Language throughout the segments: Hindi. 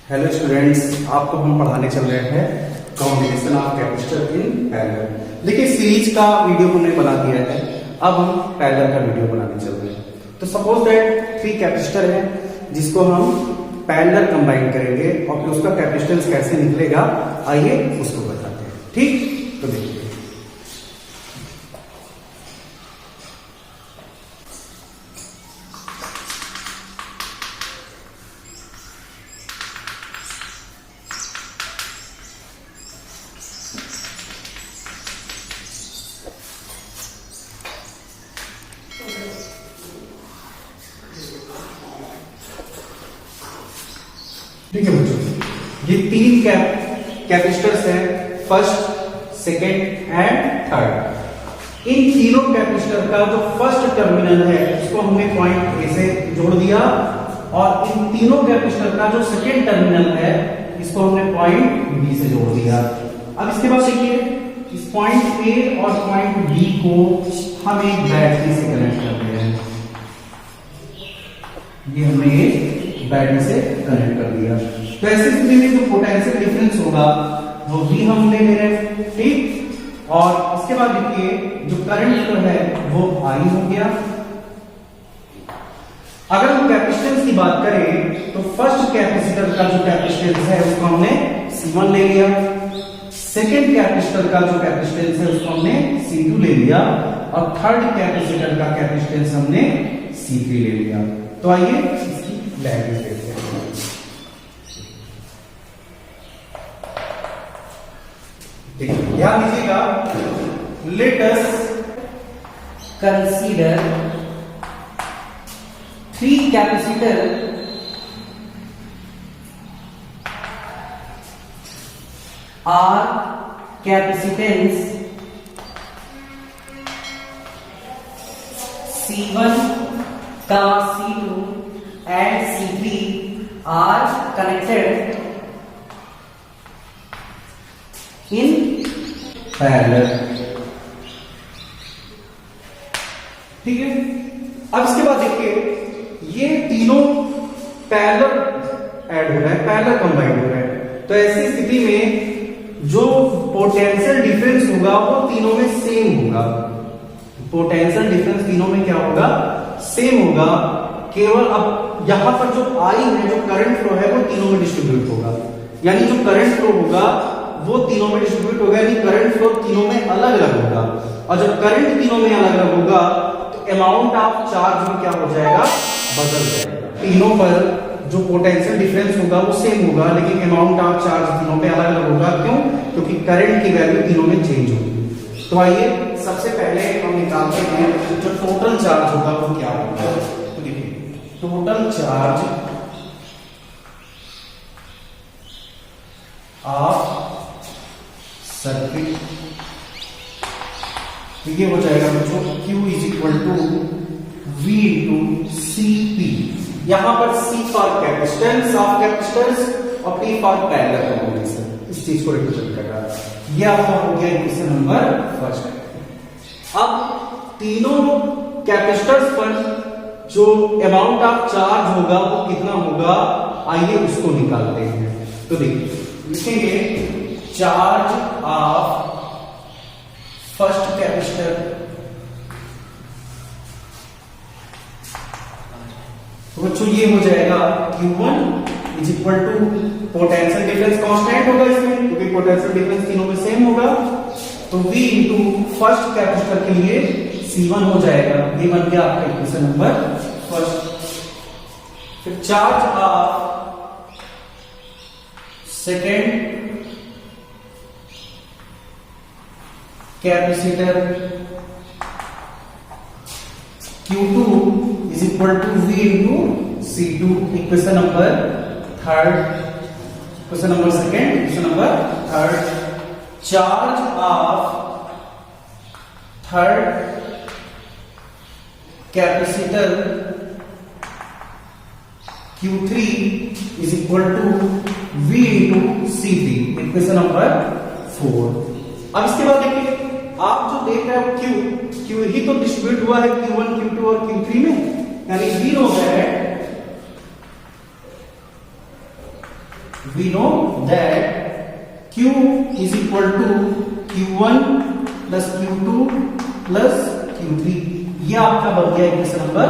हेलो स्टूडेंट्स, आपको हम पढ़ाने चल रहे हैं combination of capacitor in parallel. देखिए सीरीज का वीडियो हमने बना दिया है, अब हम पैरेलल का वीडियो बनाने चल रहे हैं। तो सपोज दैट 3 कैपेसिटर है जिसको हम पैरेलल कंबाइन करेंगे और फिर उसका कैपेसिटेंस कैसे निकलेगा आइए उसको बताते हैं। ठीक, तो देखिए ठीक है बच्चों, ये 3 कैपेसिटर्स हैं, फर्स्ट, सेकेंड एंड थर्ड। इन तीनों कैपेसिटर का जो फर्स्ट टर्मिनल है उसको हमने पॉइंट ए से जोड़ दिया और इन तीनों कैपेसिटर का जो सेकेंड टर्मिनल है इसको हमने पॉइंट बी से जोड़ दिया। अब इसके बाद देखिए इस पॉइंट ए और पॉइंट बी को हम एक बैटरी से कनेक्ट करते हैं। ये हमने बैटरी से कनेक्ट कर दिया। तो ऐसी स्थिति में जो पोटेंशियल डिफरेंस होगा वो भी हम ले रहे हैं। ठीक, और इसके बाद देखिए जो करंट फ्लो है वो आई हो गया। अगर हम कैपेसिटेंस की बात करें तो फर्स्ट कैपेसिटर का जो कैपेसिटेंस है उसको हमने C1 ले लिया, सेकेंड कैपेसिटर का जो कैपेसिटेंस है उसको हमने C2 ले लिया और थर्ड कैपेसिटर का कैपेसिटेंस हमने C3 ले लिया। तो आइए इसकी वैल्यू देखते हैं। ध्यान दीजिएगा, let us consider 3 capacitor are capacitance C1, C2 and C3 are connected in parallel. ठीक है, अब इसके बाद देखिए ये तीनों पैरेलल ऐड हो रहा है, पैरेलल कंबाइन हो रहा है। तो ऐसी स्थिति में जो पोटेंशियल डिफरेंस होगा वो तीनों में सेम होगा। पोटेंशियल डिफरेंस तीनों में क्या होगा, सेम होगा। केवल अब यहां पर जो आई है, जो करंट फ्लो है वो तीनों में डिस्ट्रीब्यूट होगा, यानी जो करंट फ्लो होगा वो तीनों में डिस्ट्रीब्यूट होगा, यानी करंट फ्लो तीनों में अलग अलग होगा। और जब करंट तीनों में अलग अलग होगा तो अमाउंट ऑफ चार्ज भी क्या हो जाएगा, बदल जाएगा। तीनों पर जो पोटेंशियल डिफरेंस होगा वो सेम होगा लेकिन अमाउंट ऑफ चार्ज तीनों पे अलग अलग होगा। क्यों? क्योंकि करंट की वैल्यू तीनों में चेंज होगी। तो आइए सबसे पहले हम निकालते हैं जो टोटल चार्ज होगा वो क्या होगा। तो देखिए टोटल चार्ज ऑफ सर्किट, ये हो जाएगा बच्चों Q is equal to V into CP। यहां पर C for capacitance of capacitors और P फॉर पैरेलल कॉम्बिनेशन, इस चीज को रिप्रेजेंट कर रहा है। ये आपका हो गया इक्वेशन नंबर फर्स्ट। अब तीनों कैपेसिटर्स पर जो अमाउंट ऑफ चार्ज होगा वो कितना होगा, आइए उसको निकालते हैं। तो देखिए लिखेंगे चार्ज ऑफ फर्स्ट कैपेसिटर तो बच्चों ये हो जाएगा Q1 is equal to potential difference constant होगा इसमें क्योंकि पोटेंशियल डिफरेंस तीनों में सेम होगा। तो V इंटू फर्स्ट कैपेसिटर के लिए C1 हो जाएगा। ये बन गया आपका इक्वेशन नंबर फर्स्ट। फिर charge of second capacitor Q2 is equal to V into C2, equation number third, equation number second, equation number third. Charge of third capacitor Q3 is equal to V into C3, equation number 4। अब इसके बाद देखिए आप जो देख रहे हो Q ही तो डिस्ट्रीब्यूट हुआ है Q1, Q2 और Q3 में, यानी 0 है we know that Q is equal to Q1 plus Q2 plus Q3। ये आपका बन गया इक्वेशन नंबर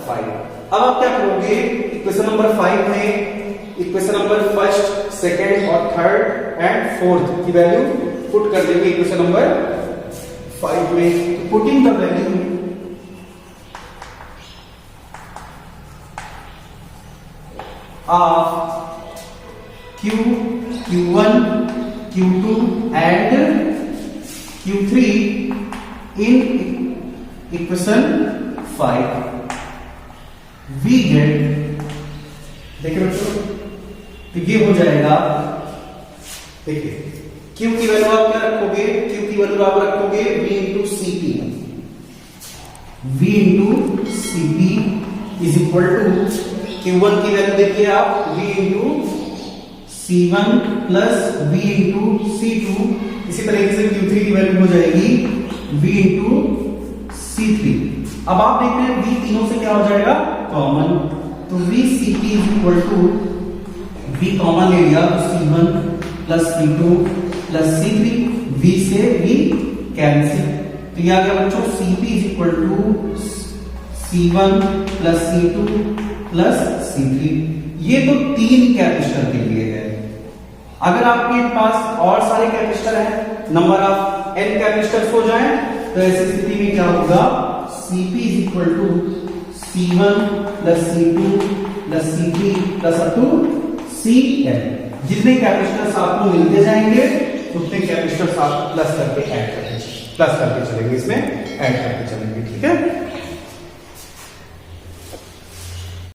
5। अब आप क्या करोगे, इक्वेशन नंबर 5 में इक्वेशन नंबर फर्स्ट, सेकंड और थर्ड एंड फोर्थ की वैल्यू पुट कर देंगे इक्वेशन नंबर 5 में। Putting the value of Q, Q1, Q2 and Q3 in equation 5 we get, देखिए बच्चों, तो ये हो जाएगा, देखिए Q की वैल्यू आप क्या रखोगे, Q की वैल्यू आप रखोगे V into CP, V into CP is equal to Q1 की वैल्यू देखिए आप V into C1 plus V into C2, इसी तरीके से Q3 की वैल्यू हो जाएगी V इंटू C3। अब आप देख रहे हैं V तीनों से क्या हो जाएगा, कॉमन, तो V CP is equal to V common ले लिया तो C1 plus C2 plus C3, V से V कैंसिल, तो ये आ गया बच्चों CP is equal to C1 plus C2 plus C3। ये तो 3 कैपेसिटर के लिए है। अगर आपके पास और सारे कैपेसिटर हैं, नंबर ऑफ n कैपेसिटर्स हो जाएं, तो ऐसी स्थिति में क्या होगा, Cp is equal to C1 plus C2 plus C3 plus up to Cn। जितने कैपेसिटर्स आपको मिलते जाएंगे उतने कैपेसिटर्स आप प्लस करके चलेंगे, इसमें ऐड करके चलेंगे, ठीक है।